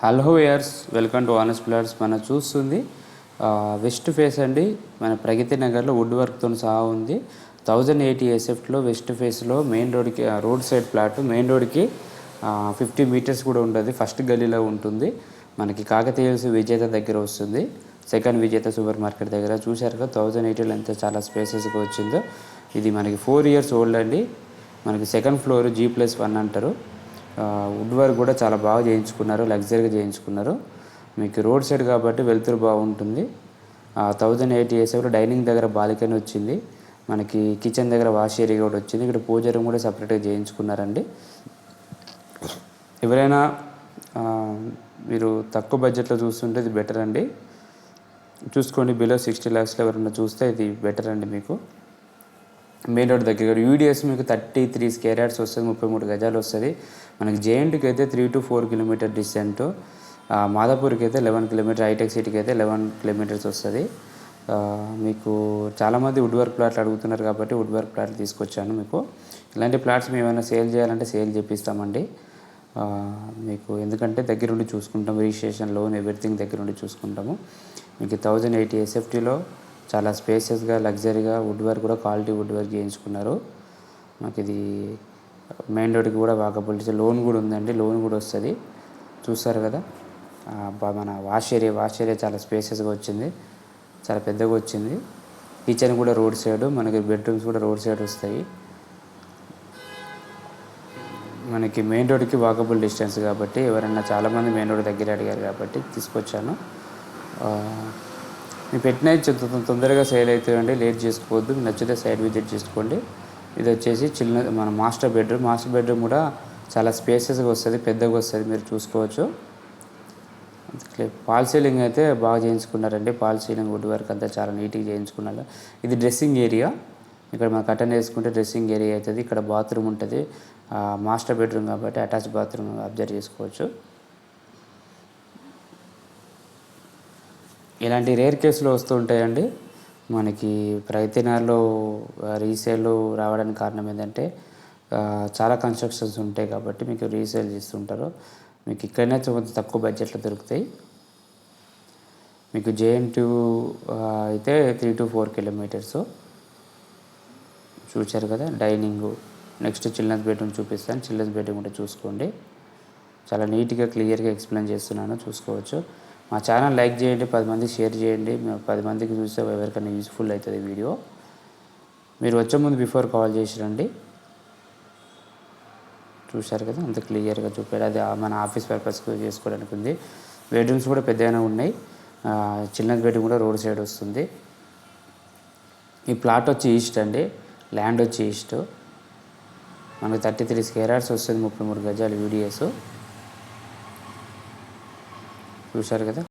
Hello viewers, welcome to honest plots. మనం చూస్తుంది west face అండి. మన ప్రగతి నగర్లో వుడ్ వర్క్తో సహా ఉంది. 1080 ఎస్ఎఫ్ట్లో వెస్ట్ ఫేస్లో మెయిన్ రోడ్కి రోడ్ సైడ్ ప్లాట్. మెయిన్ రోడ్కి 50 మీటర్స్ కూడా ఉంటుంది. ఫస్ట్ గల్లీలో ఉంటుంది. మనకి కాకతీయ విజేత దగ్గర వస్తుంది. సెకండ్ విజేత సూపర్ మార్కెట్ దగ్గర. చూశారు కదా 1080లో ఎంత చాలా స్పేసెస్గా వచ్చిందో. ఇది మనకి 4 years ఓల్డ్ అండి. మనకి సెకండ్ ఫ్లోర్ G+1 అంటారు. వుడ్ వర్క్ కూడా చాలా బాగా చేయించుకున్నారు, లగ్జరీగా చేయించుకున్నారు. మీకు రోడ్ సైడ్ కాబట్టి వెలుతురు బాగుంటుంది. 1080 ఎస్ఎఫ్లో డైనింగ్ దగ్గర బాల్కనీ వచ్చింది. మనకి కిచెన్ దగ్గర వాష్ ఏరియా కూడా వచ్చింది. ఇక్కడ పూజ రూమ్ కూడా సపరేట్గా చేయించుకున్నారండి. ఎవరైనా మీరు తక్కువ బడ్జెట్లో చూస్తుంటే ఇది బెటర్ అండి. చూసుకోండి, బిలో 60 lakhsలో ఎవరైనా చూస్తే ఇది బెటర్ అండి. మీకు మెయిన్ రోడ్ దగ్గర యూడిఎస్ మీకు 33 square yards వస్తుంది, 33 గజాలు వస్తుంది. మనకి జేఎన్టీకి అయితే 3 to 4 kilometer డిస్టెంట్. మాదాపూర్కి అయితే 11 kilometer, హైటెక్ సిటీకి అయితే 11 kilometers వస్తుంది. మీకు చాలామంది వుడ్ వర్క్ ప్లాట్లు అడుగుతున్నారు కాబట్టి వుడ్ వర్క్ ప్లాట్లు తీసుకొచ్చాను. మీకు ఇలాంటి ప్లాట్స్ మేము ఏమైనా సేల్ చేయాలంటే సేల్ చేపిస్తామండి. మీకు ఎందుకంటే దగ్గరుండి చూసుకుంటాం, రిజిస్ట్రేషన్, లోన్, ఎవ్రీథింగ్ దగ్గరుండి చూసుకుంటాము. మీకు 1080 ఎస్ఎఫ్టీలో చాలా స్పేసెస్గా, లగ్జరీగా వుడ్ వర్క్ కూడా క్వాలిటీ వుడ్ వర్క్ చేయించుకున్నారు. మాకు ఇది మెయిన్ రోడ్కి కూడా వాకబుల్, లోన్ కూడా ఉందండి, లోన్ కూడా వస్తుంది. చూస్తారు కదా మన వాష్ ఏరియా చాలా స్పేసెస్గా వచ్చింది, చాలా పెద్దగా వచ్చింది. కిచెన్ కూడా రోడ్ సైడ్, మనకి బెడ్రూమ్స్ కూడా రోడ్ సైడ్ వస్తాయి. మనకి మెయిన్ రోడ్కి వాకబుల్ డిస్టెన్స్ కాబట్టి ఎవరైనా చాలామంది మెయిన్ రోడ్ దగ్గర అడిగారు కాబట్టి తీసుకొచ్చాను. మీరు పెట్టినవి తొందరగా సేల్ అవుతాయండి, లేట్ చేసుకోవద్దు. నచ్చితే సైడ్ విజిట్ చేసుకోండి. ఇది వచ్చేసి మన మాస్టర్ బెడ్రూమ్ కూడా చాలా స్పేసెస్గా వస్తుంది, పెద్దగా వస్తుంది, మీరు చూసుకోవచ్చు. ఫాల్ సీలింగ్ అయితే బాగా చేయించుకున్నారండి. ఫాల్ సీలింగ్ వుడ్ వర్క్ అంతా చాలా నీట్గా చేయించుకున్నారు. ఇది డ్రెస్సింగ్ ఏరియా. ఇక్కడ మనం కర్టన్ వేసుకుంటే డ్రెస్సింగ్ ఏరియా అవుతుంది. ఇక్కడ బాత్రూమ్ ఉంటుంది. మాస్టర్ బెడ్రూమ్ కాబట్టి అటాచ్ బాత్రూమ్ అబ్జర్వ్ చేసుకోవచ్చు. ఇలాంటి రేర్ కేసులు వస్తూ ఉంటాయండి. మనకి ప్రగతినగర్లో రీసేల్ రావడానికి కారణం ఏంటంటే చాలా కన్స్ట్రక్షన్స్ ఉంటాయి కాబట్టి మీకు రీసేల్ చేస్తుంటారు. మీకు ఇక్కడనే కొంచెం తక్కువ బడ్జెట్లో దొరుకుతాయి. మీకు జేఎన్2 అయితే 3 to 4 kilometers. చూశారు కదా డైనింగ్. నెక్స్ట్ చిల్డ్రన్స్ బెడ్రూమ్ చూపిస్తాను. చిల్డ్రన్స్ బెడ్రూమ్ కూడా చూసుకోండి. చాలా నీట్గా, క్లియర్గా ఎక్స్ప్లెయిన్ చేస్తున్నాను, చూసుకోవచ్చు. మా ఛానల్ లైక్ చేయండి, 10 మందికి షేర్ చేయండి. 10 మందికి చూస్తే ఎవరికైనా యూస్ఫుల్ అవుతుంది వీడియో. మీరు వచ్చే ముందు బిఫోర్ కాల్ చేసి రండి. చూశారు కదా అంత క్లియర్గా చూపారు. అది మన ఆఫీస్ పర్పస్కి చేసుకోవడానికి ఉంది. బెడ్రూమ్స్ కూడా పెద్దగానే ఉన్నాయి. చిల్డ్రన్స్ బెడ్రూమ్ కూడా రోడ్ సైడ్ వస్తుంది. ఈ ప్లాట్ వచ్చి ఈస్ట్ అండి, ల్యాండ్ వచ్చి ఈస్ట్. మనకు 33 square yards వస్తుంది, 33 గజాలు యూడిఎస్. చూశారు కదా.